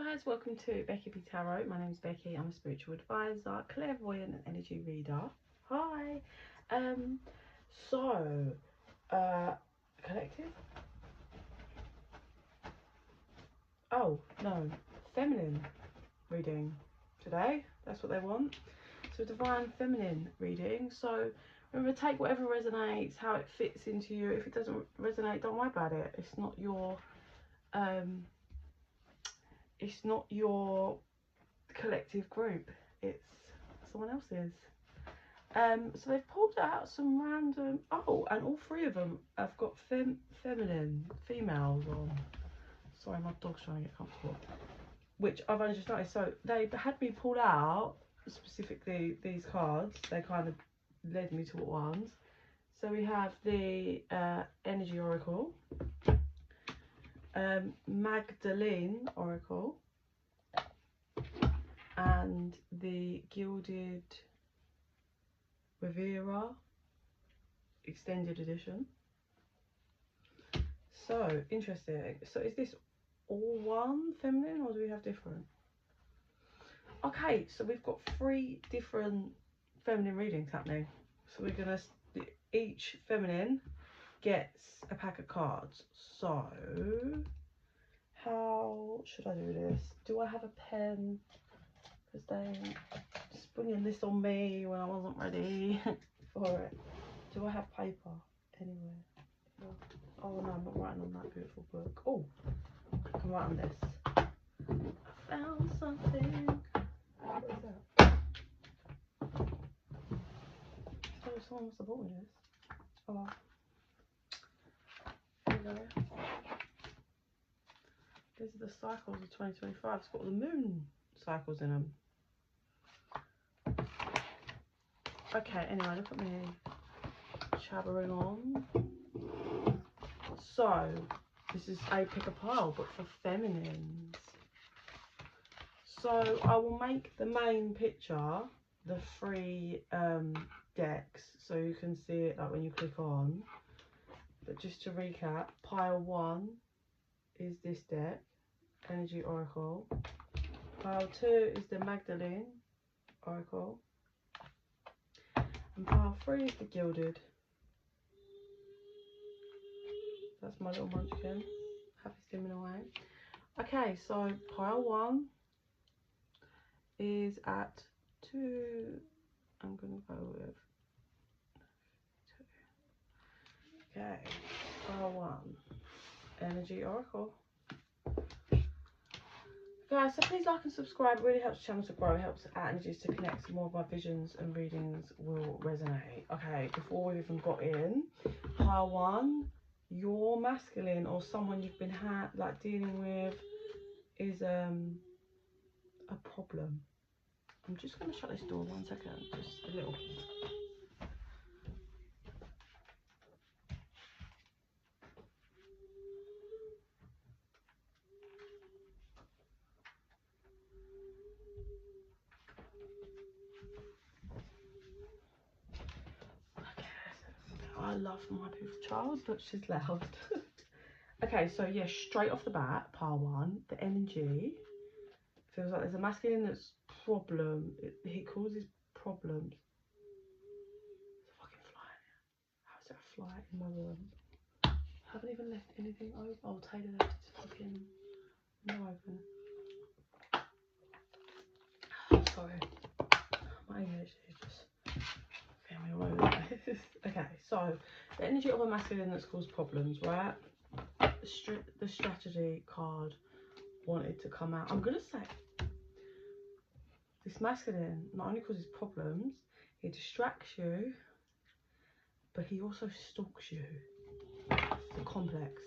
guys, welcome to Becky Tarot. My name is Becky. I'm a spiritual advisor, clairvoyant and energy reader. Hi. Collective? Oh, no. Feminine reading today. That's what they want. So divine feminine reading. So remember, take whatever resonates, how it fits into you. If it doesn't resonate, don't worry about it. It's not your collective group, it's someone else's. So they've pulled out some random, and all three of them have got feminine females on. Sorry, my dog's trying to get comfortable, which I've only just noticed. So they had me pull out specifically these cards. They kind of led me to ones. So we have the energy oracle, Magdalene oracle, and the gilded Rivera extended edition. So interesting. So is this all one feminine, or do we have different? Okay, so we've got 3 different feminine readings happening. So we're gonna, each feminine gets a pack of cards. So how should I do this? Do I have a pen? Because they springing this on me when I wasn't ready for it. Do I have paper anywhere? Oh no, I'm not writing on that beautiful book. Oh, I can write on this. I found something. What is that? So someone must have bought me this. Oh, there you go. These are the cycles of 2025. It's got the moon cycles in them. Okay, anyway, look at me chabbering on. So, this is a pick a pile, but for feminines. So, I will make the main picture the 3 decks, so you can see it like when you click on. But just to recap, pile 1 is this deck, Energy Oracle. Pile 2 is the Magdalene Oracle. And pile 3 is the Gilded. That's my little munchkin. Happy stimming away. Okay, so pile 1 is at 2. I'm going to go with 2. Okay, pile 1. Energy Oracle. Guys, so please like and subscribe. It really helps the channel to grow. It helps our energies to connect, so more of my visions and readings will resonate. Okay, before we've even got in, pile 1, your masculine or someone you've been dealing with is a problem. I'm just going to shut this door 1 second, just a little. I love my beautiful child, but she's loud. Okay, so yeah, straight off the bat, pile 1, the energy feels like there's a masculine that's problem. He causes problems. There's a fucking fly in here. How is there a fly in my room? I haven't even left anything open. Oh, Taylor left his fucking window open. Sorry, my English is just getting me all over the place. Okay, so the energy of a masculine that's caused problems, right? The strategy card wanted to come out. I'm gonna say this masculine not only causes problems, he distracts you, but he also stalks you. It's a complex.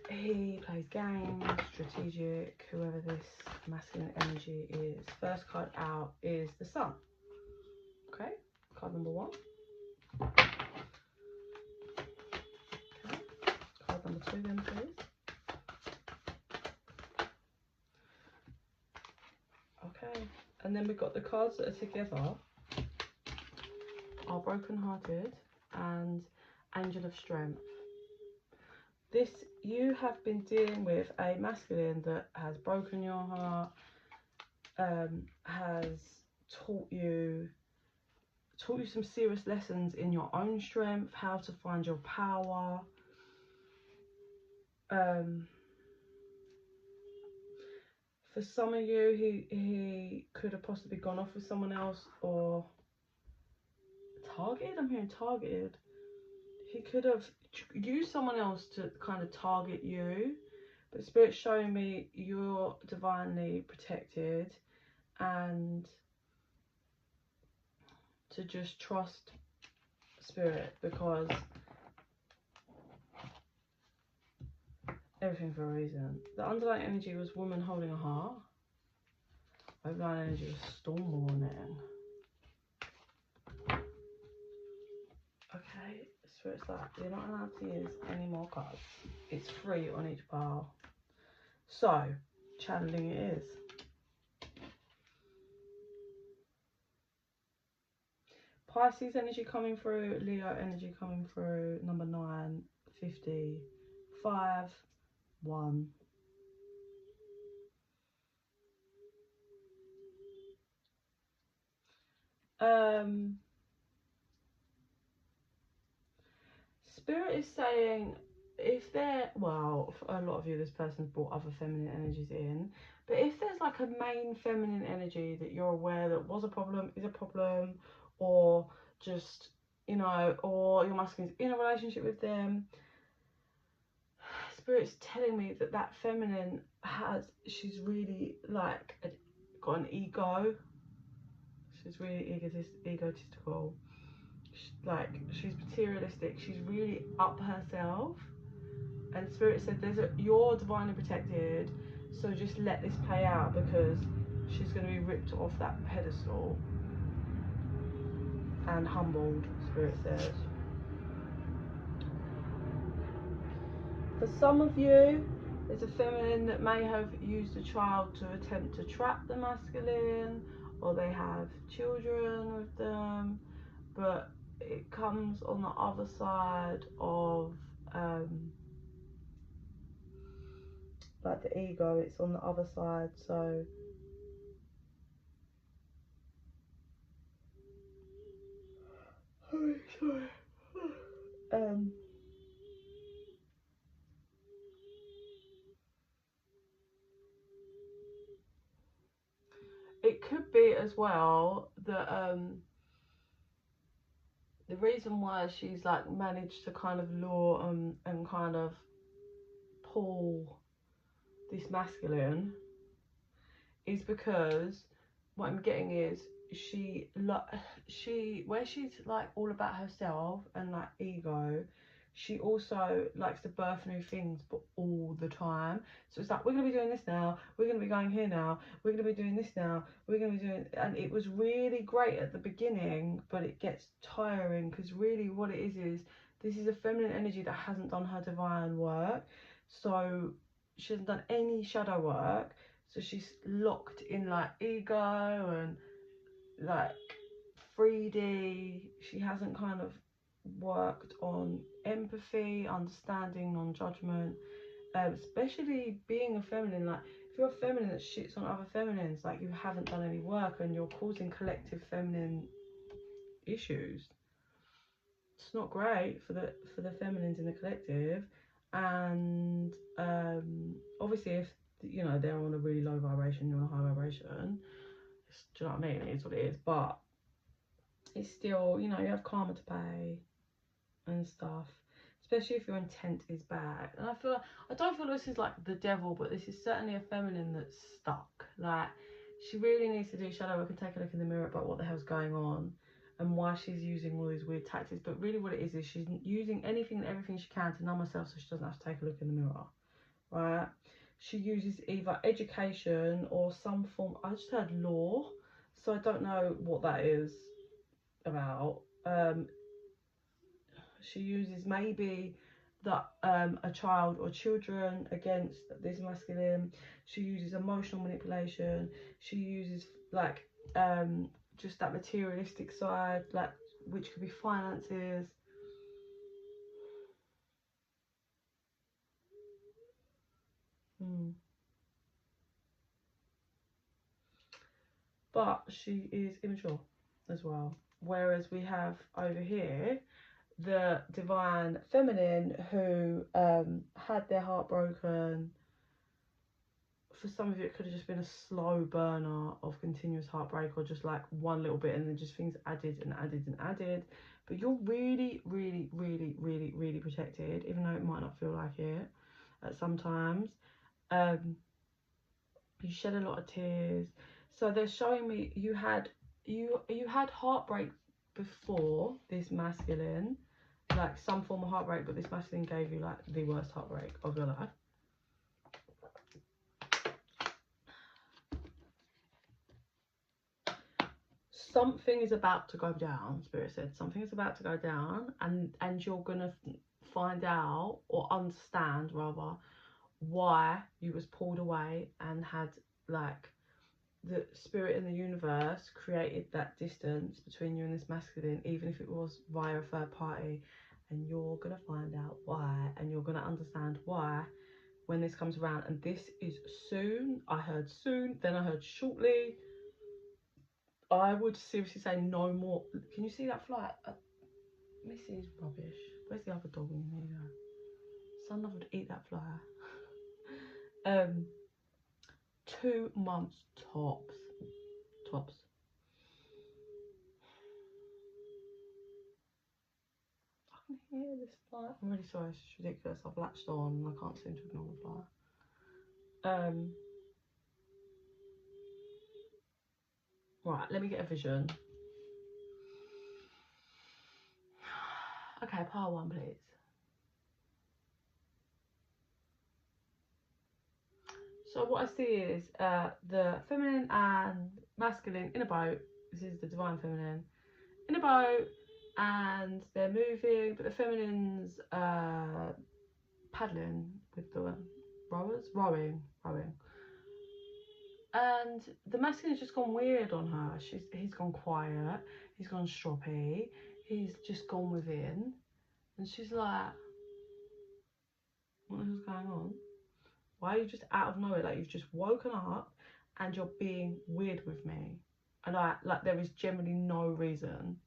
He plays games, strategic, whoever this masculine energy is. First card out is the Sun. Okay, card number 1. Okay, card number 2 then, please. Okay, and then we've got the cards that are together are Broken Hearted and Angel of Strength. This, you have been dealing with a masculine that has broken your heart, has taught you some serious lessons in your own strength, how to find your power. For some of you, he could have possibly gone off with someone else, or targeted. I'm hearing targeted. He could have used someone else to kind of target you, but Spirit's showing me you're divinely protected, and to just trust Spirit, because everything for a reason. The underlying energy was woman holding a heart. Overlying energy was storm warning. Okay, Spirit's like, you're not allowed to use any more cards. It's free on each pile. So, channeling it is. Pisces energy coming through, Leo energy coming through, number 9, 50, 5, 1. Spirit is saying, if there, well, for a lot of you, this person's brought other feminine energies in, but if there's like a main feminine energy that you're aware that was a problem, is a problem, or just, you know, or your masculine's in a relationship with them, Spirit's telling me that that feminine she's really like got an ego. She's really egotistical. She's materialistic. She's really up herself. And Spirit said, you're divinely protected, so just let this play out, because she's going to be ripped off that pedestal and humbled, Spirit says. For some of you, there's a feminine that may have used a child to attempt to trap the masculine, or they have children with them, but it comes on the other side of like the ego. It's on the other side, so sorry. It could be as well that the reason why she's like managed to kind of lure and kind of pull this masculine is because what I'm getting is where she's like all about herself and like ego, she also likes to birth new things, but all the time. So it's like, we're gonna be doing this now, we're gonna be going here now, we're gonna be doing this now, we're gonna be doing, and it was really great at the beginning, but it gets tiring, because really what it is this is a feminine energy that hasn't done her divine work. So she hasn't done any shadow work, so she's locked in like ego and like 3D. She hasn't kind of worked on empathy, understanding, non-judgment, especially being a feminine. Like, if you're a feminine that shits on other feminines, like, you haven't done any work and you're causing collective feminine issues. It's not great for the feminines in the collective. And obviously, if you know they're on a really low vibration, you're on a high vibration, do you know what I mean? It is what it is, but it's still, you know, you have karma to pay and stuff, especially if your intent is bad. And I don't feel this is like the devil, but this is certainly a feminine that's stuck. Like, she really needs to do shadow work and take a look in the mirror about what the hell's going on and why she's using all these weird tactics. But really what it is she's using anything and everything she can to numb herself so she doesn't have to take a look in the mirror, right? She uses either education or some form, I just heard law, so I don't know what that is about. She uses maybe that a child or children against this masculine. She uses emotional manipulation. She uses like just that materialistic side, like, which could be finances. But she is immature as well. Whereas we have over here the divine feminine who had their heart broken. For some of you, it could have just been a slow burner of continuous heartbreak, or just like one little bit and then just things added and added and added. But you're really, really, really, really, really protected, even though it might not feel like it at sometimes. You shed a lot of tears. So they're showing me you had heartbreak before this masculine, like some form of heartbreak, but this masculine gave you like the worst heartbreak of your life. Something is about to go down, Spirit said. Something is about to go down, and you're gonna find out, or understand rather, why you was pulled away and had like the spirit in the universe created that distance between you and this masculine, even if it was via a third party. And you're gonna find out why, and you're gonna understand why when this comes around. And this is soon. I heard soon, then I heard shortly. I would seriously say no more. Can you see that fly? Mrs. Rubbish. Where's the other dog in here? Son would eat that fly. 2 months tops. I can hear this fly. I'm really sorry, it's just ridiculous. I've latched on and I can't seem to ignore the fly. Right, let me get a vision. Okay, pile 1, please. So what I see is the feminine and masculine in a boat. This is the divine feminine in a boat, and they're moving, but the feminine's paddling with the rowing. And the masculine's just gone weird on her. He's gone quiet, he's gone stroppy, he's just gone within, and she's like, what the hell's going on? Why are you just out of nowhere? Like, you've just woken up and you're being weird with me. And there is generally no reason.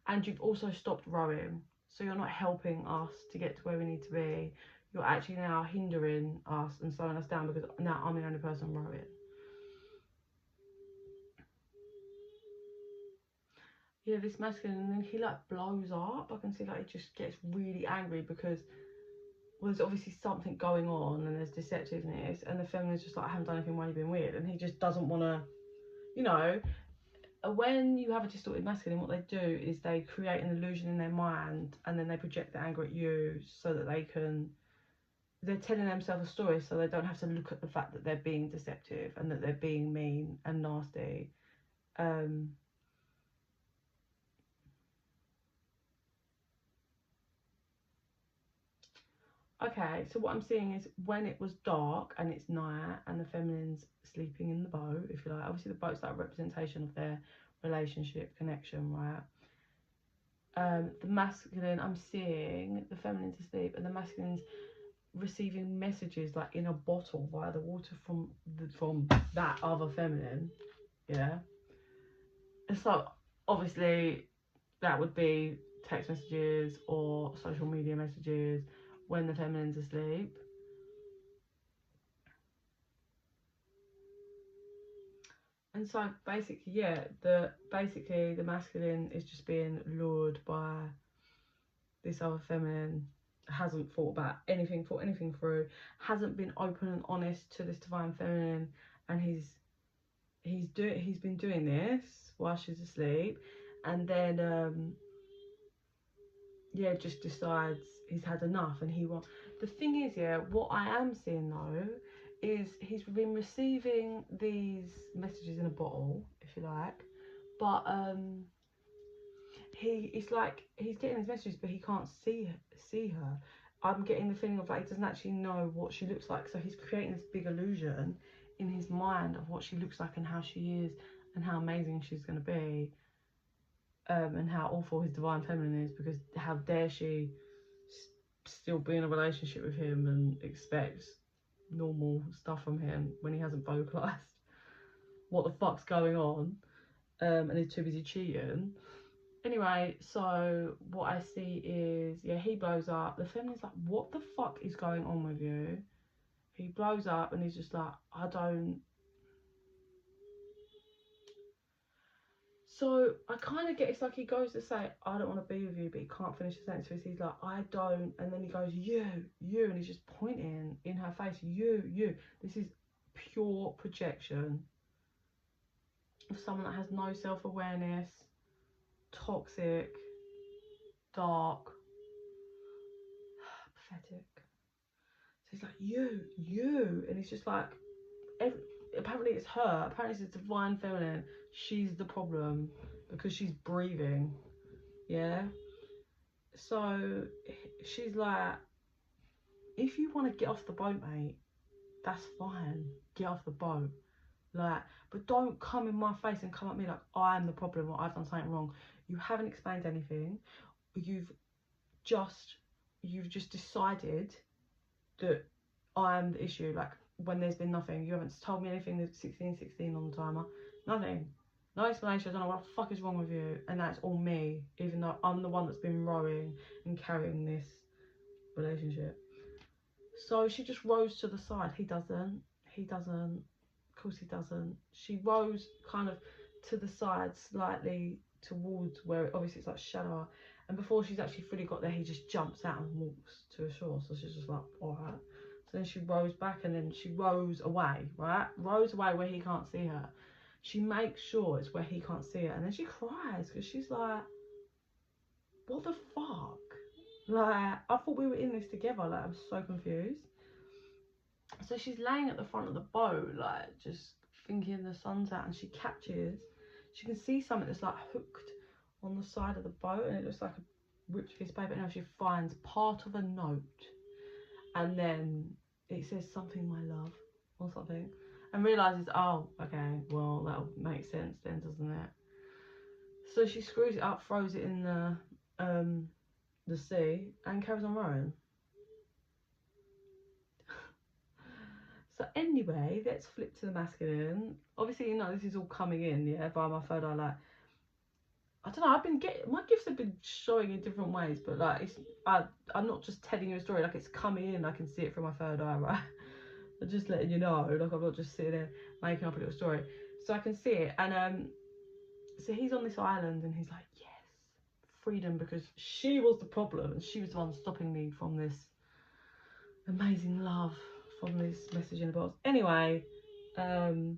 And you've also stopped rowing. So you're not helping us to get to where we need to be. You're actually now hindering us and slowing us down, because now I'm the only person rowing. Yeah, this masculine, and then he like blows up. I can see like he just gets really angry because, well, there's obviously something going on and there's deceptiveness, and the feminine's just like, I haven't done anything, why are you being weird? And he just doesn't want to, you know. When you have a distorted masculine, what they do is they create an illusion in their mind, and then they project the anger at you so that they're telling themselves a story, so they don't have to look at the fact that they're being deceptive and that they're being mean and nasty. Okay, so what I'm seeing is when it was dark and it's night and the feminine's sleeping in the boat, if you like. Obviously the boat's like a representation of their relationship, connection, right? The masculine, I'm seeing the feminine's asleep and the masculine's receiving messages like in a bottle via the water from that other feminine. Yeah. And so obviously that would be text messages or social media messages when the feminine's asleep. And so basically, yeah, the masculine is just being lured by this other feminine, hasn't thought anything through, hasn't been open and honest to this divine feminine, and he's been doing this while she's asleep, and then yeah, just decides he's had enough and he wants. The thing is, yeah, what I am seeing though is he's been receiving these messages in a bottle, if you like, but it's like he's getting these messages but he can't see her. I'm getting the feeling of like he doesn't actually know what she looks like, so he's creating this big illusion in his mind of what she looks like and how she is and how amazing she's going to be, and how awful his divine feminine is, because how dare she still be in a relationship with him and expect normal stuff from him when he hasn't vocalised what the fuck's going on, and he's too busy cheating. Anyway, so what I see is, yeah, he blows up. The feminine's like, what the fuck is going on with you? He blows up and he's just like, I don't. So I kind of get, it's like he goes to say, I don't want to be with you, but he can't finish the sentence. So he's like, I don't. And then he goes, you, and he's just pointing in her face, you. This is pure projection of someone that has no self-awareness, toxic, dark, pathetic. So he's like, you. And he's just like, apparently it's her. Apparently it's a divine feminine. She's the problem because she's breathing. Yeah. So she's like, if you want to get off the boat, mate, that's fine. Get off the boat. Like, but don't come in my face and come at me like I'm the problem or I've done something wrong. You haven't explained anything. You've just decided that I'm the issue. Like, when there's been nothing, you haven't told me anything. There's 16 on the timer, nothing, no explanation. I don't know what the fuck is wrong with you, and that's all me, even though I'm the one that's been rowing and carrying this relationship. So she just rows to the side. He doesn't, of course he doesn't. She rows kind of to the side, slightly towards where obviously it's like shallower, and before she's actually fully got there, he just jumps out and walks to the shore. So she's just like, all right. So then she rows back, and then she rows away, right? Rows away where he can't see her. She makes sure it's where he can't see her, and then she cries because she's like, what the fuck? Like, I thought we were in this together. Like, I'm so confused. So she's laying at the front of the boat, like, just thinking the sun's out, and she can see something that's like hooked on the side of the boat, and it looks like a ripped piece of paper. And now she finds part of a note, and then it says something, my love, or something, and realizes, oh, okay, well, that'll make sense then, doesn't it? So she screws it up, throws it in the sea, and carries on rowing. So anyway, let's flip to the masculine. Obviously, you know, this is all coming in, yeah, by my third eye. Like, I don't know, I've been getting, my gifts have been showing in different ways, but like, I'm not just telling you a story, like, it's coming in, I can see it through my third eye, right? I'm just letting you know, like, I'm not just sitting there making up a little story. So I can see it, and so he's on this island, and he's like, yes, freedom, because she was the problem, and she was the one stopping me from this amazing love, from this message in the box. Anyway, so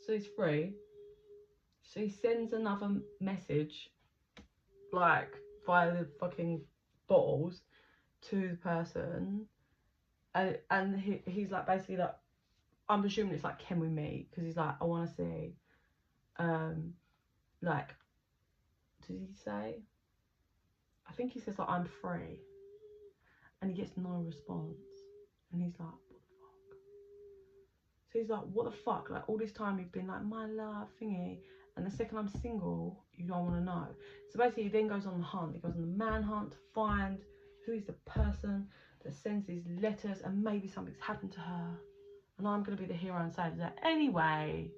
he's free. So he sends another message, like, via the fucking bottles, to the person, and he's like, basically, like, I'm assuming it's like, can we meet? Because he's like, I want to see, like, did he say? I think he says, like, I'm free, and he gets no response, and he's like, what the fuck? So he's like, what the fuck? Like, all this time you've been like, my love, thingy, and the second I'm single, you don't want to know. So basically, he then goes on the hunt. He goes on the manhunt to find who is the person that sends these letters, and maybe something's happened to her, and I'm going to be the hero and save her. Anyway,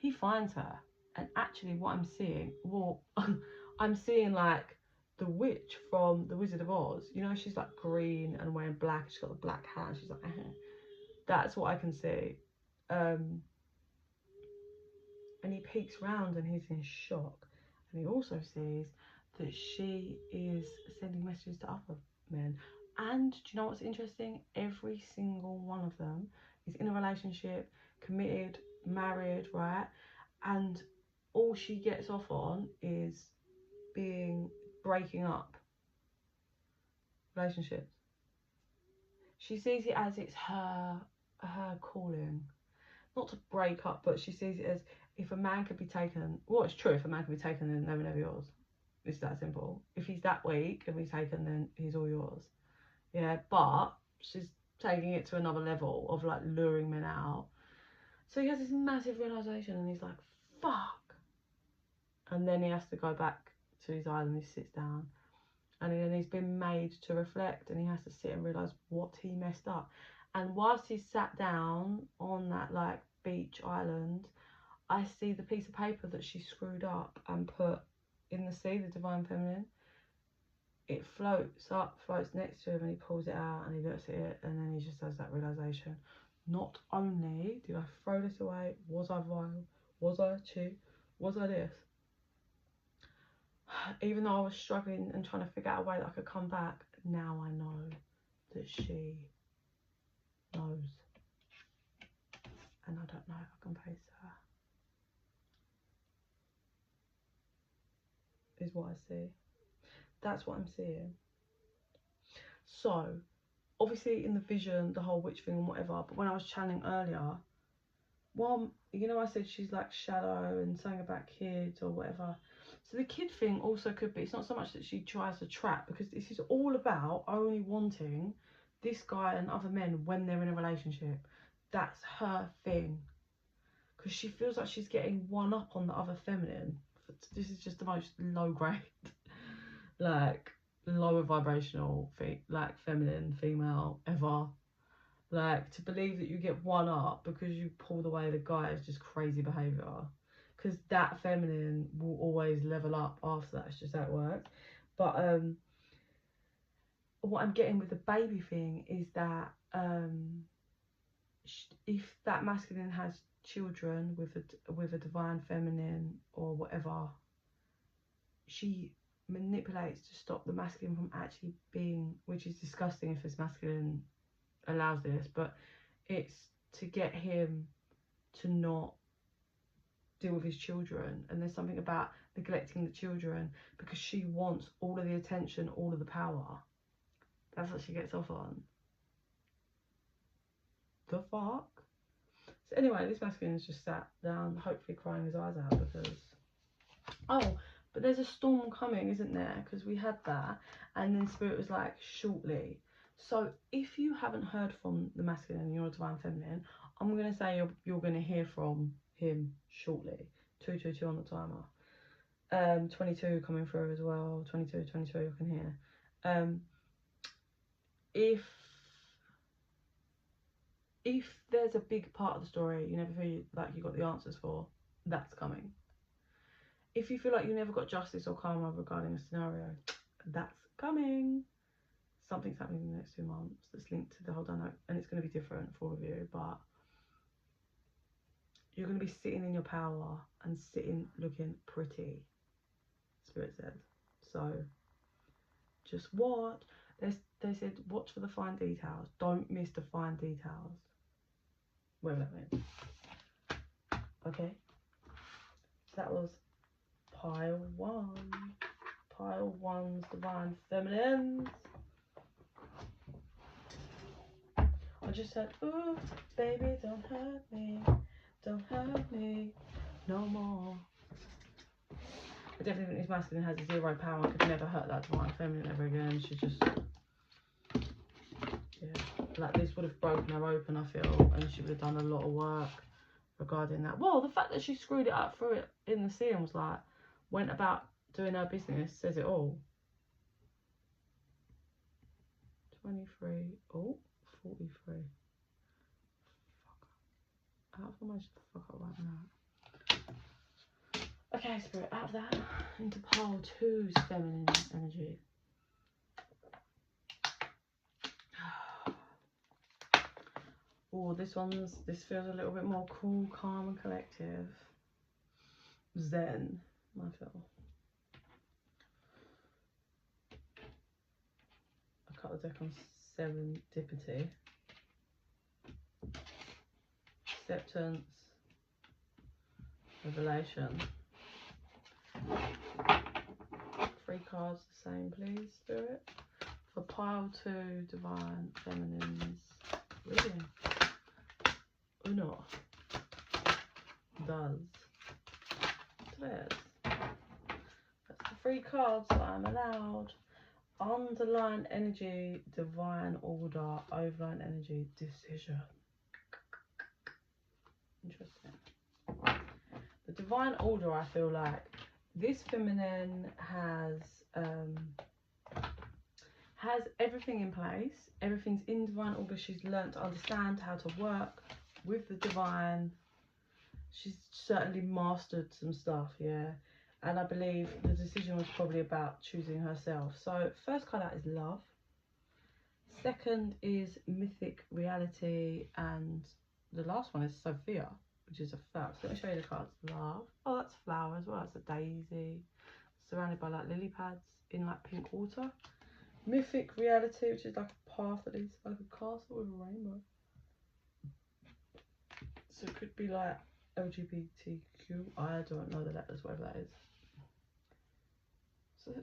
he finds her, and actually what I'm seeing, well, I'm seeing, like, the witch from The Wizard of Oz. You know, she's like green and wearing black, she's got the black hat, and she's like, that's what I can see. And he peeks round and he's in shock, and he also sees that she is sending messages to other men. And do you know what's interesting? Every single one of them is in a relationship, committed, married, right? And all she gets off on is breaking up relationships. She sees it as it's her calling, not to break up, but she sees it as, if a man could be taken, well, it's true, if a man can be taken, then they were never yours. It's that simple. If he's that weak and be taken, then he's all yours. Yeah, but she's taking it to another level of, like, luring men out. So he has this massive realization, and he's like, fuck. And then he has to go back to his island. He sits down, and then he's been made to reflect, and he has to sit and realise what he messed up. And whilst he's sat down on that like beach island, I see the piece of paper that she screwed up and put in the sea, the divine feminine. It floats up, floats next to him, and he pulls it out and he looks at it, and then he just has that realisation. Not only did I throw this away, was I vile, was I cheap, was I this? Even though I was struggling and trying to figure out a way that I could come back, now I know that she knows. And I don't know if I can face her. Is what I see. That's what I'm seeing. So, obviously in the vision, the whole witch thing and whatever, but when I was channeling earlier, well, you know, I said she's like shadow and something about kids or whatever. So the kid thing also could be, it's not so much that she tries to trap, because this is all about only wanting this guy and other men when they're in a relationship. That's her thing. Because she feels like she's getting one up on the other feminine. This is just the most low grade, like lower vibrational, like feminine, female ever. Like, to believe that you get one up because you pulled away the guy is just crazy behaviour. Because that feminine will always level up after that. It's just how it works. But what I'm getting with the baby thing is that if that masculine has children with a divine feminine or whatever, she manipulates to stop the masculine from actually being, which is disgusting if this masculine allows this, but it's to get him to not deal with his children. And there's something about neglecting the children because she wants all of the attention, all of the power. That's what she gets off on. The fuck? So anyway, this masculine's just sat down, hopefully crying his eyes out because, oh, but there's a storm coming, isn't there? Because we had that, and then Spirit was like, shortly. So if you haven't heard from the masculine and you're a divine feminine, I'm going to say you're going to hear from him shortly. 222 on the timer. 22 coming through as well. 22, I can hear. If there's a big part of the story you never feel like you got the answers for, that's coming. If you feel like you never got justice or karma regarding a scenario, that's coming. Something's happening in the next 2 months that's linked to the whole dynamic, and it's going to be different for all of you, but you're going to be sitting in your power and sitting looking pretty, Spirit said. So just watch. They said watch for the fine details. Don't miss the fine details. Whatever that means. Okay. That was pile 1. Pile 1's divine feminines. I just said, ooh, baby, don't hurt me. Don't hurt me no more. I definitely think this masculine has 0 power. I could never hurt that divine feminine ever again. She just, yeah, like this would have broken her open, I feel, and she would have done a lot of work regarding that. Well, the fact that she screwed it up, threw it in the sea and was like, went about doing her business, says it all. 23, oh, 43. Fuck. How have I managed to fuck up like that? Okay, Spirit, out of that into pile 2's feminine energy. Oh, this feels a little bit more cool, calm and collective. Zen, I feel. I cut the deck on serendipity. Acceptance. Revelation. 3 cards the same, please, Spirit. For pile 2, divine feminines reading. Uno. Does. Declares. That's the 3 cards that I'm allowed. Underline energy, divine order, overline energy, decision. Interesting. The divine order, I feel like this feminine has has everything in place. Everything's in divine order. She's learnt to understand how to work with the divine. She's certainly mastered some stuff, yeah. And I believe the decision was probably about choosing herself. So first card out is love. Second is mythic reality. And the last one is Sophia, which is a flower. So let me show you the cards. Love. Oh, that's a flower as well. It's a daisy. Surrounded by like lily pads in like pink water. Mythic reality, which is like a path that leads like a castle with a rainbow. So it could be like LGBTQ. I don't know the letters, whatever that is.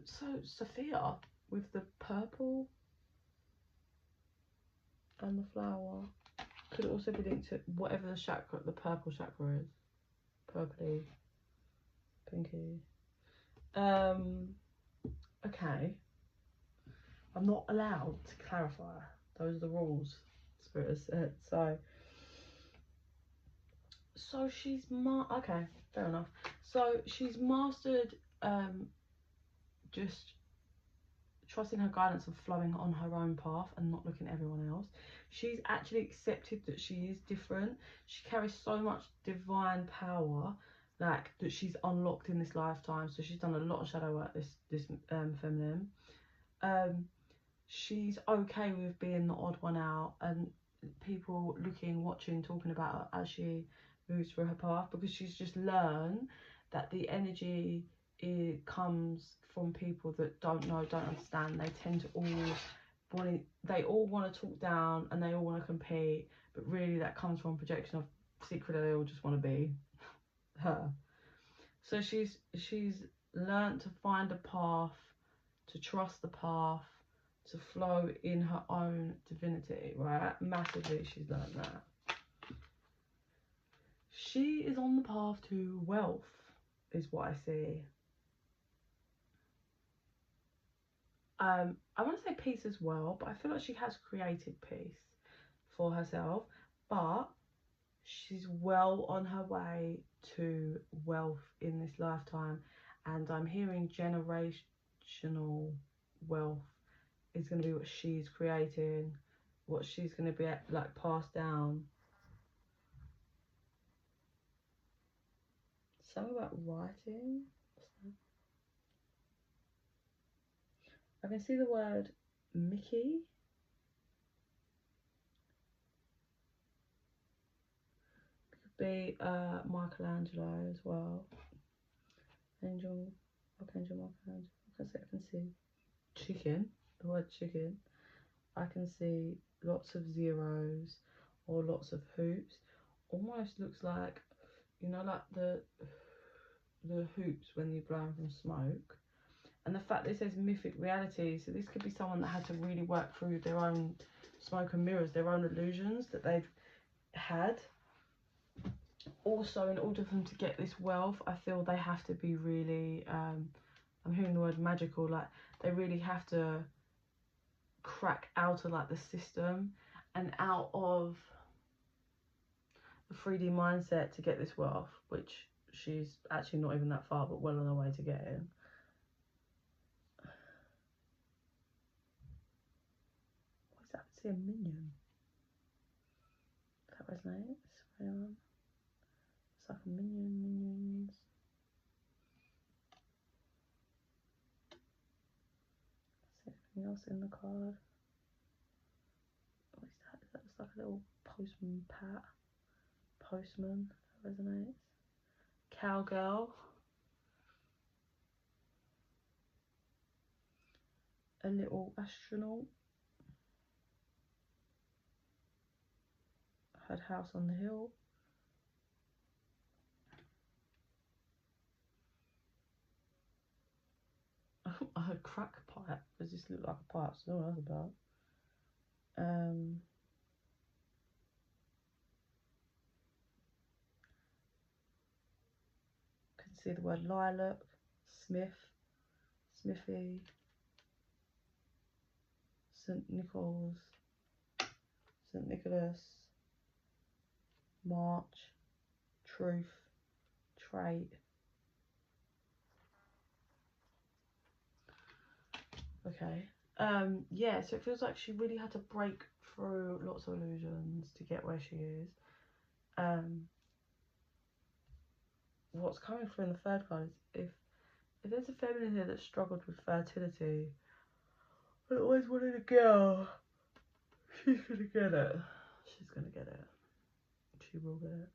So Sophia with the purple and the flower could also be linked to whatever the chakra, the purple chakra is. Purpley, pinky. Okay. I'm not allowed to clarify. Those are the rules, Spirit has said. So she's okay, fair enough. So she's mastered just trusting her guidance and flowing on her own path and not looking at everyone else. She's actually accepted that she is different. She carries so much divine power, like that she's unlocked in this lifetime. So she's done a lot of shadow work, this feminine. She's okay with being the odd one out and people looking, watching, talking about her as she moves through her path, because she's just learned that the energy comes from people that don't know, don't understand. They tend to all want to talk down and they all want to compete, but really that comes from projection of secretly they all just want to be her. So she's learned to find a path, to trust the path, to flow in her own divinity, right? Massively, she's learned that. She is on the path to wealth, is what I see. I want to say peace as well, but I feel like she has created peace for herself, but she's well on her way to wealth in this lifetime, and I'm hearing generational wealth is going to be what she's creating, what she's going to be like passed down. Something about writing. I can see the word Mickey. Could be Michelangelo as well. Archangel Michelangelo. I can see chicken. The word chicken. I can see lots of zeros or lots of hoops. Almost looks like, you know, like the hoops when you blow from smoke. And the fact that it says mythic reality, so this could be someone that had to really work through their own smoke and mirrors, their own illusions that they've had. Also, in order for them to get this wealth, I feel they have to be really, I'm hearing the word magical, like they really have to crack out of like the system and out of the 3D mindset to get this wealth, which she's actually not even that far, but well on her way to getting. What is that? I see a minion. That resonates. It's like a minions. Is there anything else in the card? What is that? That looks like a little postman pat. Postman. That resonates. Cowgirl. A little astronaut. I heard house on the hill. I heard crack pipe. Does this look like a pipe? So what else about? Can see the word lilac, Smith, Smithy, St. Nicholas, St. Nicholas, March, truth, trait. Okay, Yeah, so it feels like she really had to break through lots of illusions to get where she is. What's coming through in the third card is if there's a feminine here that struggled with fertility but always wanted a girl, she's gonna get it. She's gonna get it. She will get it.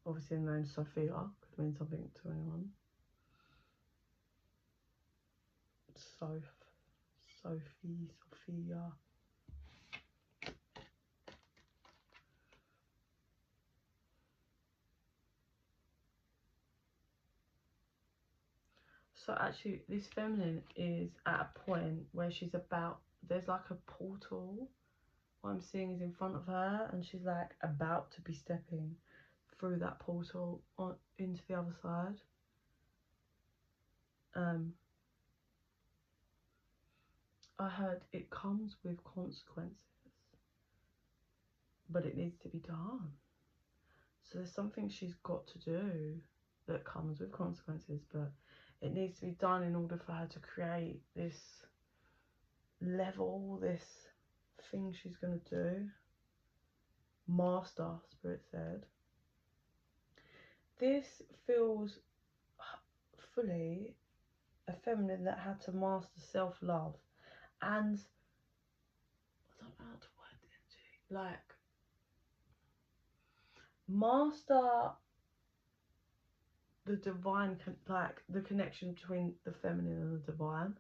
Obviously, the name Sophia could mean something to anyone. Sophia. So actually, this feminine is at a point where she's about, there's like a portal. What I'm seeing is in front of her, and she's like about to be stepping through that portal on into the other side. I heard it comes with consequences, but it needs to be done. So there's something she's got to do that comes with consequences, but it needs to be done in order for her to create this level, this thing she's going to do. Master, Spirit said. This feels fully a feminine that had to master self-love, and I don't know how to word the energy, like master the divine, like the connection between the feminine and the divine.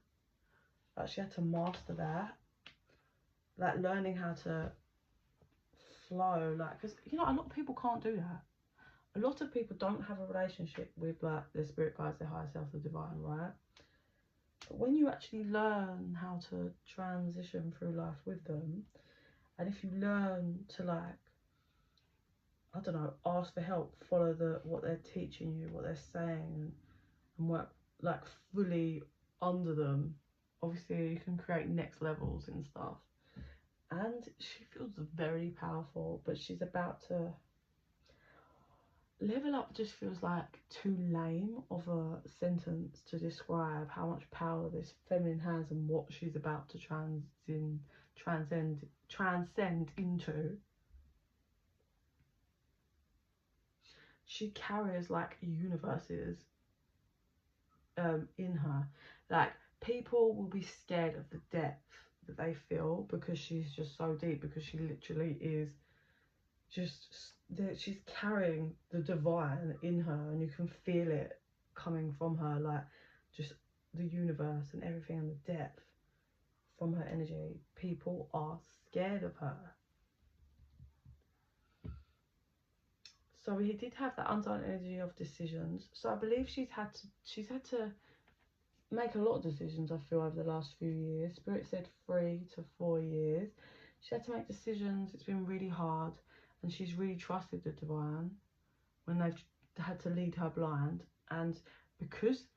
Like she had to master that, like learning how to flow, like, because you know a lot of people can't do that. A lot of people don't have a relationship with like their spirit guides, their higher self, the divine, right? But when you actually learn how to transition through life with them, and if you learn to, like, I don't know, ask for help, follow what they're teaching you, what they're saying, and work like fully under them, obviously you can create next levels and stuff. And she feels very powerful, but she's about to level up. Just feels like too lame of a sentence to describe how much power this feminine has and what she's about to transcend into. She carries like universes in her. Like, people will be scared of the depth that they feel because she's just so deep, because she literally is just, she's carrying the divine in her, and you can feel it coming from her, like just the universe and everything, and the depth from her energy. People are scared of her. So we did have that untitled energy of decisions. So I believe she's had to make a lot of decisions, I feel, over the last few years. Spirit said 3 to 4 years. She had to make decisions. It's been really hard, and she's really trusted the divine when they've had to lead her blind. And because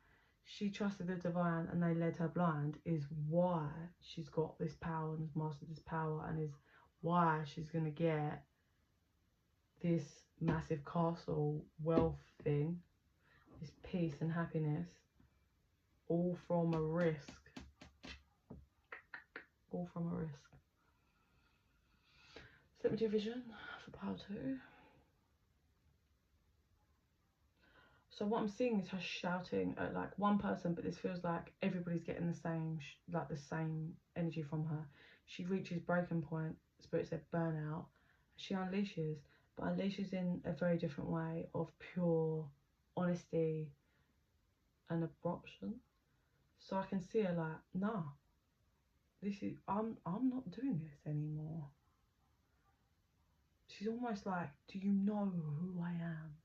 she trusted the divine and they led her blind, is why she's got this power and has mastered this power, and is why she's going to get this massive castle wealth thing, this peace and happiness, all from a risk. All from a risk. So let me do vision for pile 2. So what I'm seeing is her shouting at like one person, but this feels like everybody's getting the same, the same energy from her. She reaches breaking point. Spirit said burnout. She unleashes, but unleashes in a very different way of pure honesty and abruption. So I can see her like, nah, this is, I'm not doing this anymore. She's almost like, do you know who I am?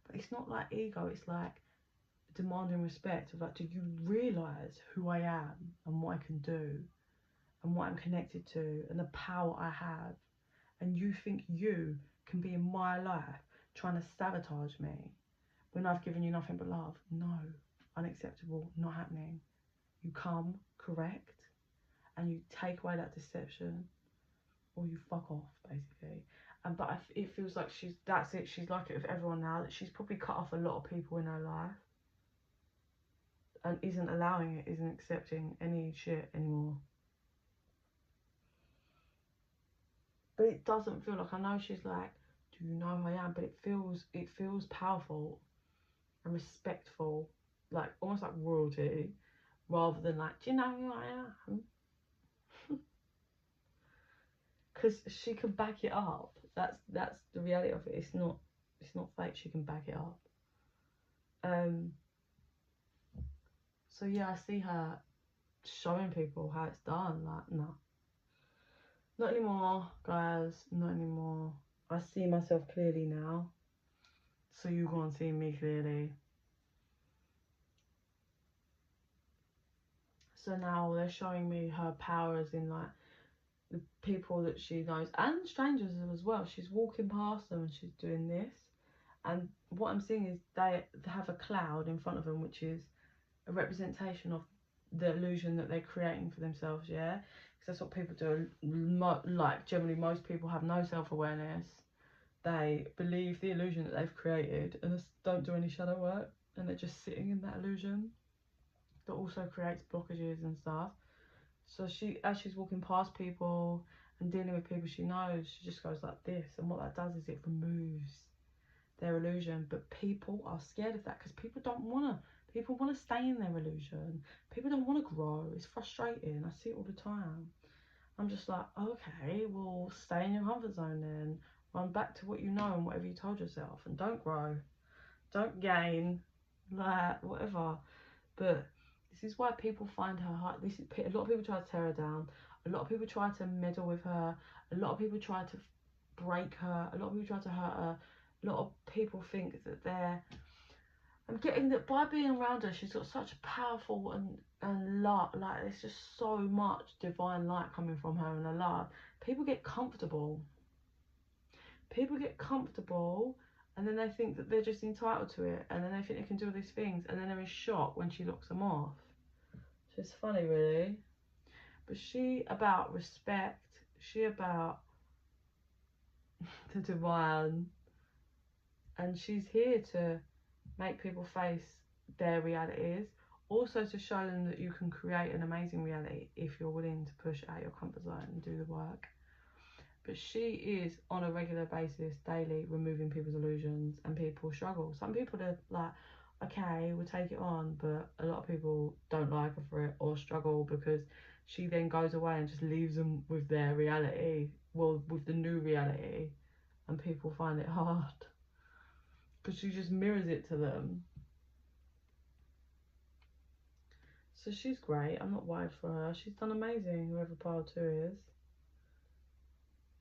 But it's not like ego, it's like demanding respect of like, do you realise who I am and what I can do and what I'm connected to and the power I have? And you think you can be in my life trying to sabotage me when I've given you nothing but love? No, unacceptable, not happening. You come, correct, and you take away that deception, or you fuck off, basically. But it feels like that's it. She's like it with everyone now, that she's probably cut off a lot of people in her life. and isn't allowing it, isn't accepting any shit anymore. But it doesn't feel like, I know she's like, do you know who I am? But it feels powerful and respectful, like almost like royalty, rather than like, do you know who I am? Because she can back it up. That's the reality of it. It's not fake. She can back it up. So yeah, I see her showing people how it's done. Like, no, not anymore, guys. Not anymore. I see myself clearly now. So you can't see me clearly. So now they're showing me her powers in like the people that she knows and strangers as well. She's walking past them and she's doing this. And what I'm seeing is they have a cloud in front of them, which is a representation of the illusion that they're creating for themselves, yeah? Because that's what people do. Like, generally, most people have no self-awareness. They believe the illusion that they've created and don't do any shadow work. And they're just sitting in that illusion that also creates blockages and stuff. So as she's walking past people and dealing with people she knows, she just goes like this. And what that does is it removes their illusion. But people are scared of that because people want to stay in their illusion. People don't want to grow. It's frustrating. I see it all the time. I'm just like, okay, well, stay in your comfort zone then. Run back to what you know and whatever you told yourself, and don't grow, don't gain, like, whatever. But this is why people find her hard. A lot of people try to tear her down. A lot of people try to meddle with her. A lot of people try to break her. A lot of people try to hurt her. A lot of people think that I'm getting that by being around her, she's got such a powerful and love. Like, there's just so much divine light coming from her and her love. People get comfortable. And then they think that they're just entitled to it, and then they think they can do all these things, and then they're in shock when she locks them off. So it's funny, really. But she about respect, she about the divine, and she's here to make people face their realities, also to show them that you can create an amazing reality if you're willing to push out your comfort zone and do the work. But she is on a regular basis, daily, removing people's illusions, and people struggle. Some people are like, okay, we'll take it on, but a lot of people don't like her for it or struggle because she then goes away and just leaves them with their reality, well, with the new reality, and people find it hard because she just mirrors it to them. So she's great. I'm not worried for her. She's done amazing, whoever pile 2 is.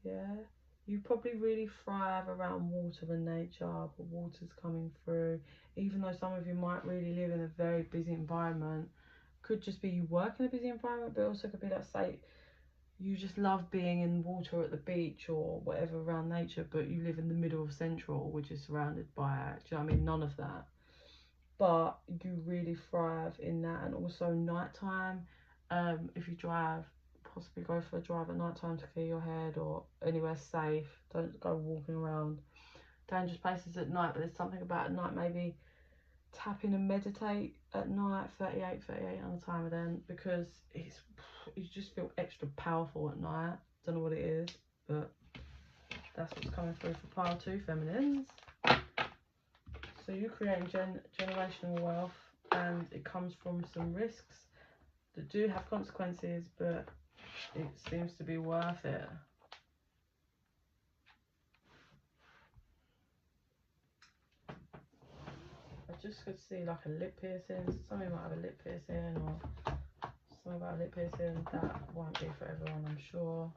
Yeah, you probably really thrive around water and nature, but water's coming through. Even though some of you might really live in a very busy environment, could just be you work in a busy environment, but also could be like, say, you just love being in water at the beach or whatever around nature, but you live in the middle of Central, which is surrounded by, do you know what I mean? None of that. But you really thrive in that, and also nighttime. If you drive, possibly go for a drive at night time to clear your head, or anywhere safe. Don't go walking around dangerous places at night. But there's something about at night, maybe tap in and meditate at night, 38 on a timer then, because you just feel extra powerful at night. Don't know what it is, but that's what's coming through for pile 2 feminines. So you're creating generational wealth, and it comes from some risks that do have consequences, but it seems to be worth it. I just could see like a lip piercing. Somebody might have a lip piercing, or something about a lip piercing. That won't be for everyone, I'm sure.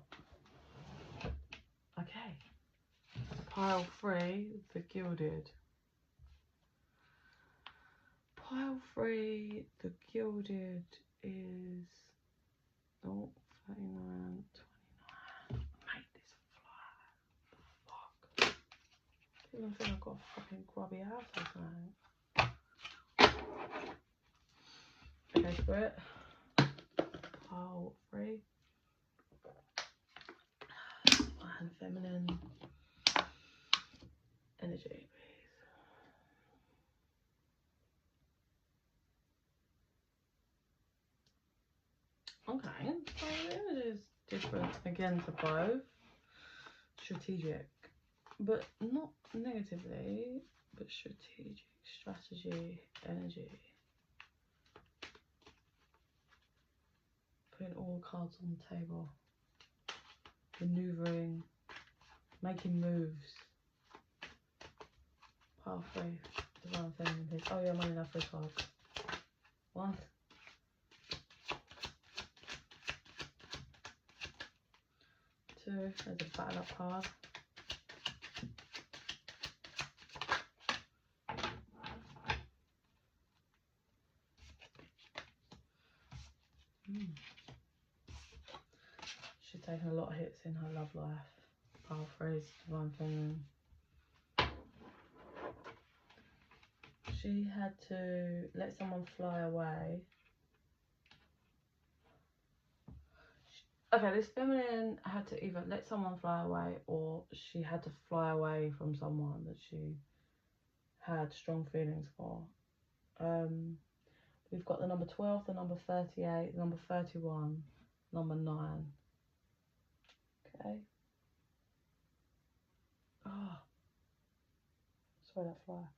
Okay. Pile 3, the gilded. Pile 3, the gilded is 39, 29. Mate, this fly. Fuck. People think I've got a fucking grubby house or something. Okay, Spirit. Pile 3. And feminine energy, please. Fine. So the image is different again to both. Strategic, but not negatively, but strategic, strategy, energy. Putting all cards on the table. Maneuvering, making moves. Pathway, divine feminine, please. Oh yeah, I'm only enough for a card. 1. 2, there's a battle up card. She's taken a lot of hits in her love life. Paraphrase, divine feminine. She had to let someone fly away. Okay, this feminine had to either let someone fly away, or she had to fly away from someone that she had strong feelings for. We've got the number 12, the number 38, the number 31, number 9. Okay. Oh, sorry, that fly.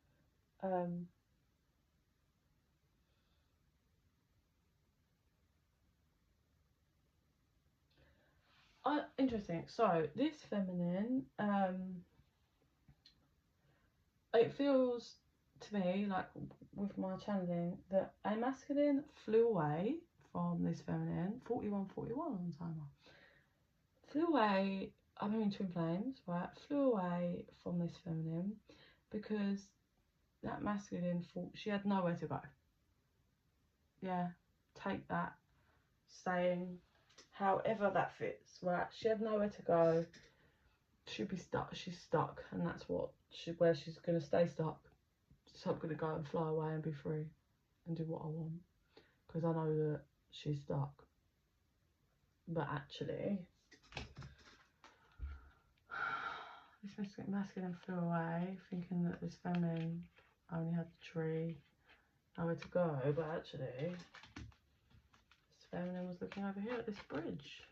Interesting. So this feminine, it feels to me like with my channeling that a masculine flew away from this feminine. 41 on the timer. Flew away. I'm in twin flames, right? Flew away from this feminine because that masculine thought she had nowhere to go. Yeah, take that saying however that fits, right? She had nowhere to go. She'd be stuck. She's stuck, and that's where she's gonna stay stuck. So I'm gonna go and fly away and be free and do what I want because I know that she's stuck. But actually, this masculine flew away thinking that this feminine only had the tree, nowhere to go. But actually, this feminine was looking over here at this bridge.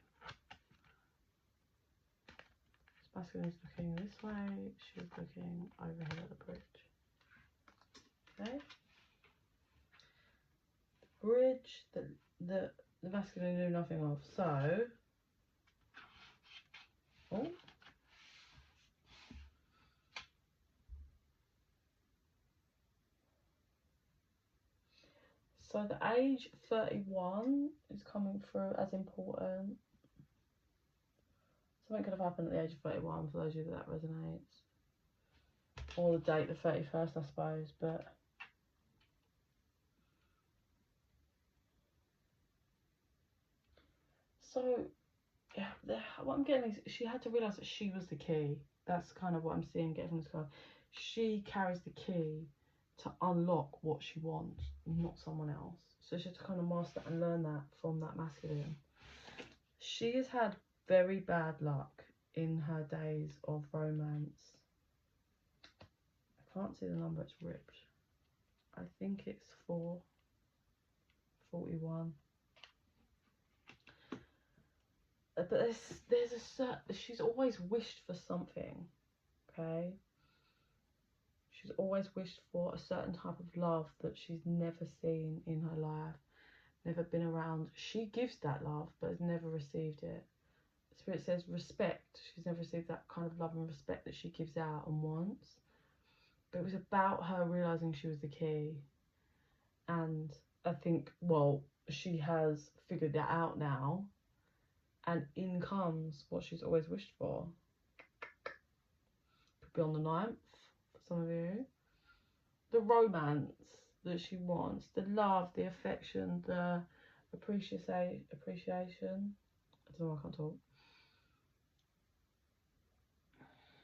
This masculine is looking this way. She was looking over here at the bridge. Okay. The bridge that the masculine knew nothing of. So, oh. So the age 31 is coming through as important. Something could have happened at the age of 31 for those of you that resonates. Or the date, the 31st, I suppose, but so yeah, what I'm getting is she had to realise that she was the key. That's kind of what I'm seeing getting from this card. She carries the key to unlock what she wants, not someone else. So she had to kind of master and learn that from that masculine. She has had very bad luck in her days of romance. I can't see the number, it's ripped. I think it's 41. But there's a certain, she's always wished for something, okay? She's always wished for a certain type of love that she's never seen in her life, never been around. She gives that love, but has never received it. Spirit says respect. She's never received that kind of love and respect that she gives out and wants. But it was about her realising she was the key. And I think, well, she has figured that out now. And in comes what she's always wished for. Could be on the 9th for some of you. The romance that she wants, the love, the affection, the appreciation. I don't know, I can't talk.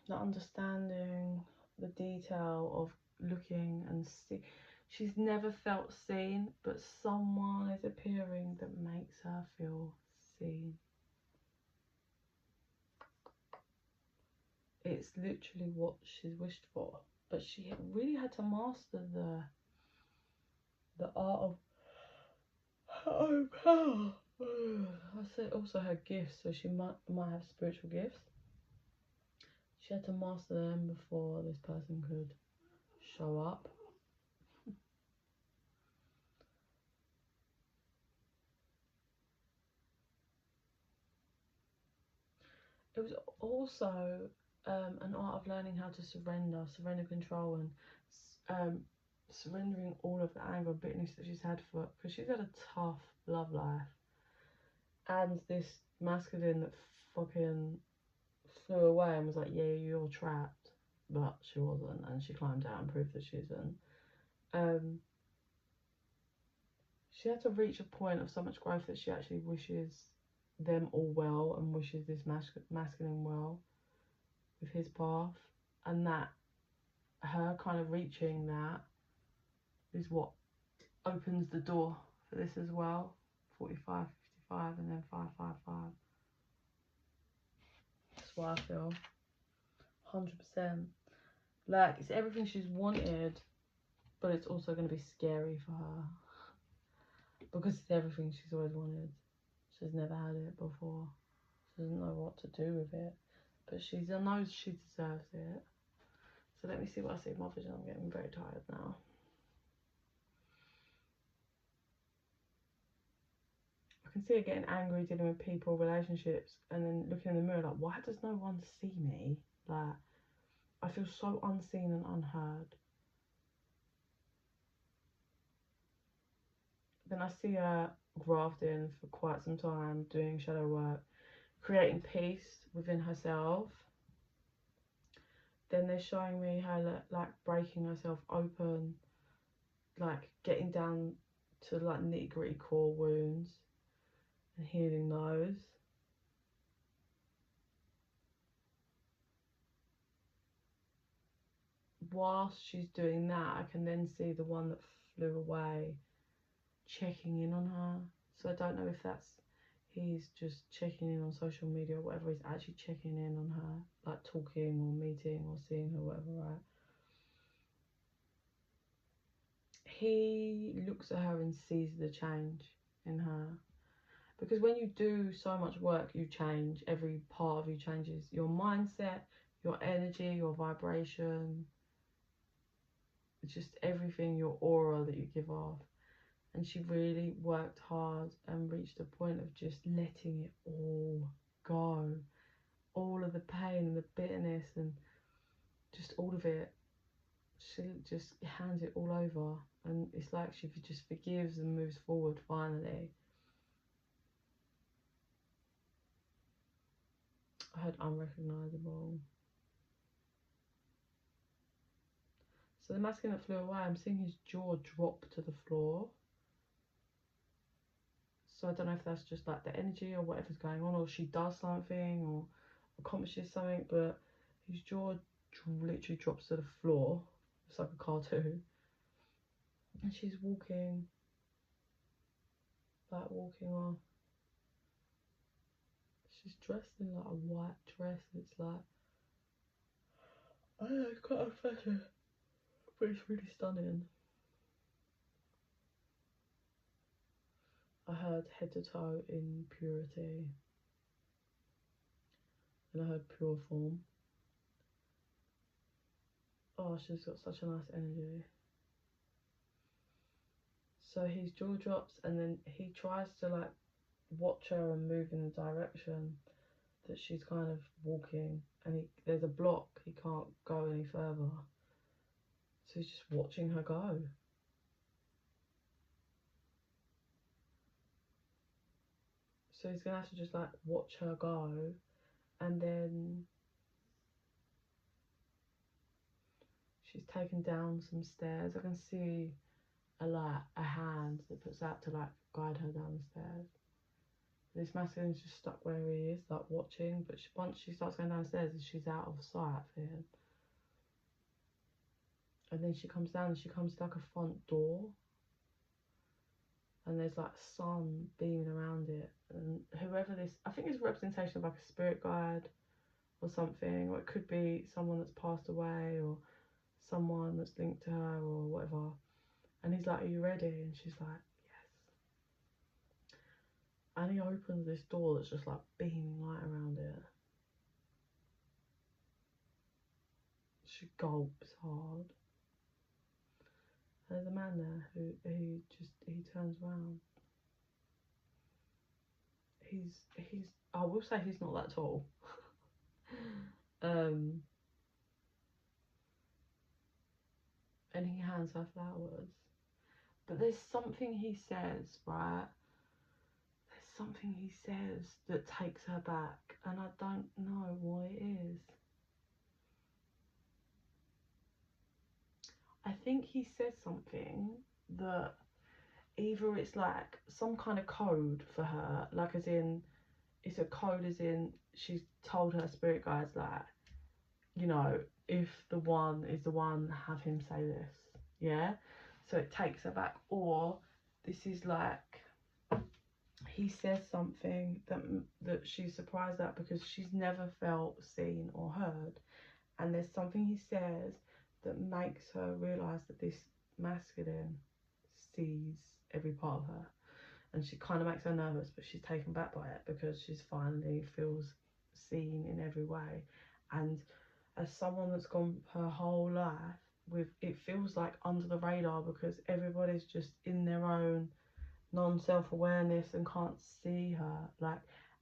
The understanding, the detail of looking and see. She's never felt seen, but someone is appearing that makes her feel seen. It's literally what she's wished for, but she really had to master the art of her own power. I said also her gifts, so she might have spiritual gifts. She had to master them before this person could show up. It was also an art of learning how to surrender control, and surrendering all of the anger and bitterness that she's had because she's had a tough love life. And this masculine that fucking flew away and was like, yeah, you're trapped. But she wasn't, and she climbed out and proved that she isn't. She had to reach a point of so much growth that she actually wishes them all well and wishes this masculine well with his path, and that her kind of reaching that is what opens the door for this as well. 45, 55, and then 555. That's what I feel. 100%. Like, it's everything she's wanted, but it's also going to be scary for her because it's everything she's always wanted. She's never had it before. She doesn't know what to do with it, but she knows she deserves it. So let me see what I see in my vision. I'm getting very tired now. I can see her getting angry, dealing with people, relationships, and then looking in the mirror like, why does no one see me? Like, I feel so unseen and unheard. Then I see her grafting for quite some time, doing shadow work, creating peace within herself. Then they're showing me her like breaking herself open, like getting down to like nitty-gritty core wounds and healing those. Whilst she's doing that, I can then see the one that flew away checking in on her. So I don't know if he's just checking in on social media or whatever, he's actually checking in on her, like talking or meeting or seeing her, whatever, right? He looks at her and sees the change in her. Because when you do so much work, you change. Every part of you changes. Your mindset, your energy, your vibration, just everything, your aura that you give off. And she really worked hard and reached a point of just letting it all go. All of the pain and the bitterness and just all of it. She just hands it all over. And it's like she just forgives and moves forward finally. I heard unrecognisable. So the masculine that flew away, I'm seeing his jaw drop to the floor. So I don't know if that's just like the energy or whatever's going on, or she does something or accomplishes something, but his jaw literally drops to the floor. It's like a cartoon. And she's walking off. She's dressed in like a white dress. It's like, I don't know, it's quite old fashioned, but it's really stunning. I heard head to toe in purity. And I heard pure form. Oh, she's got such a nice energy. So his jaw drops and then he tries to like watch her and move in the direction that she's kind of walking, and there's a block, he can't go any further. So he's just watching her go. So he's gonna have to just like watch her go, and then she's taken down some stairs. I can see a hand that puts out to like guide her down the stairs. This masculine's just stuck where he is, like watching, but once she starts going downstairs, she's out of sight for him. And then she comes down and she comes to like a front door, and there's like sun beaming around it, and whoever this, I think it's a representation of like a spirit guide or something, or it could be someone that's passed away or someone that's linked to her or whatever. And he's like, are you ready? And she's like, yes. And he opens this door that's just like beaming light around it. She gulps hard. There's a man there who turns around. He's I will say he's not that tall. And he hands her flowers. But there's something he says, right? There's something he says that takes her back, and I don't know what it is. I think he says something that either it's like some kind of code for her, like as in, it's a code as in she's told her spirit guides like, you know, if the one is the one, have him say this, yeah? So it takes her back. Or this is like, he says something that she's surprised at because she's never felt seen or heard. And there's something he says that makes her realise that this masculine sees every part of her. And she kind of makes her nervous, but she's taken back by it because she's finally feels seen in every way. And as someone that's gone her whole life with, it feels like under the radar because everybody's just in their own non-self-awareness and can't see her like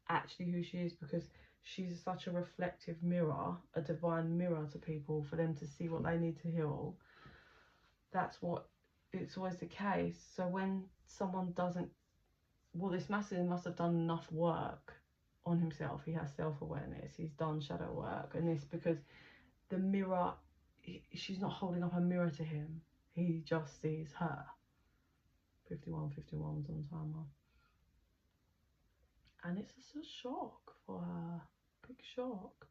actually who she is, because she's such a reflective mirror, a divine mirror to people for them to see what they need to heal. That's what, it's always the case. So when someone doesn't, well, this masculine must have done enough work on himself. He has self-awareness, he's done shadow work, and this because the mirror, she's not holding up a mirror to him, he just sees her. 51's on timer. And it's just a shock for her, big shock.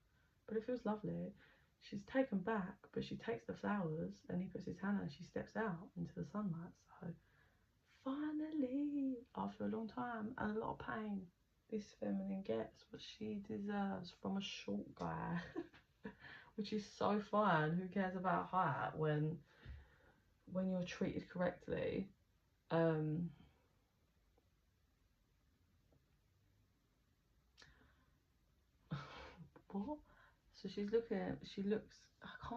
But it feels lovely. She's taken back, but she takes the flowers and he puts his hand out and she steps out into the sunlight. So finally, after a long time and a lot of pain, this feminine gets what she deserves from a short guy. Which is so fine. Who cares about height when you're treated correctly? What? So she looks,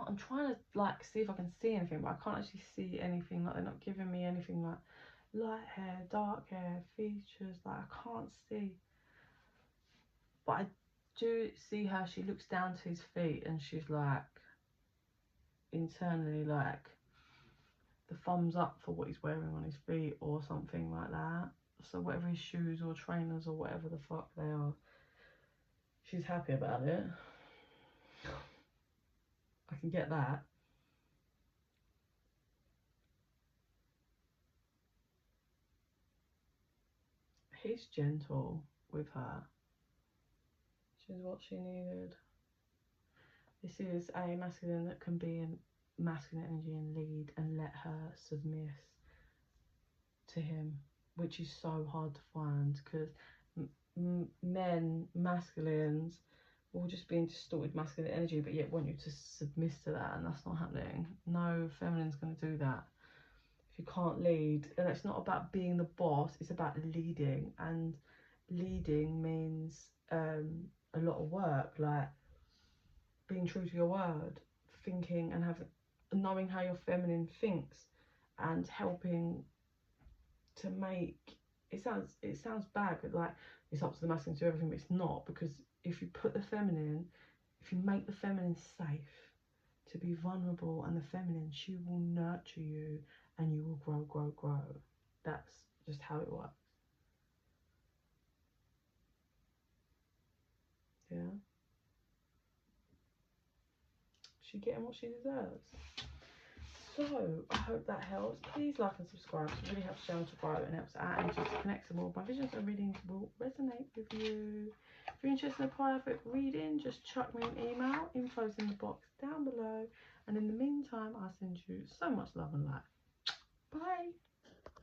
I'm trying to like see if I can see anything, but I can't actually see anything. Like they're not giving me anything like light hair, dark hair, features, like I can't see. But I do see her, she looks down to his feet and she's like internally like the thumbs up for what he's wearing on his feet or something like that. So whatever his shoes or trainers or whatever the fuck they are, she's happy about it. I can get that. He's gentle with her. She's what she needed. This is a masculine that can be in masculine energy and lead and let her submit to him, which is so hard to find because men, masculines, will just be in distorted masculine energy but yet want you to submit to that, and that's not happening. No feminine's going to do that if you can't lead. And it's not about being the boss, it's about leading, and leading means a lot of work, like being true to your word, thinking and knowing how your feminine thinks and helping to make it sounds bad, but like it's up to the masculine to do everything, but it's not, because if you make the feminine safe to be vulnerable, and the feminine, she will nurture you and you will grow. That's just how it works. Yeah, she's getting what she deserves. So I hope that helps. Please like and subscribe. It really helps channel to grow and helps out and just connects them all. My visions and readings will resonate with you. If you're interested in a private reading, just chuck me an email. Info's in the box down below. And in the meantime, I'll send you so much love and light. Bye.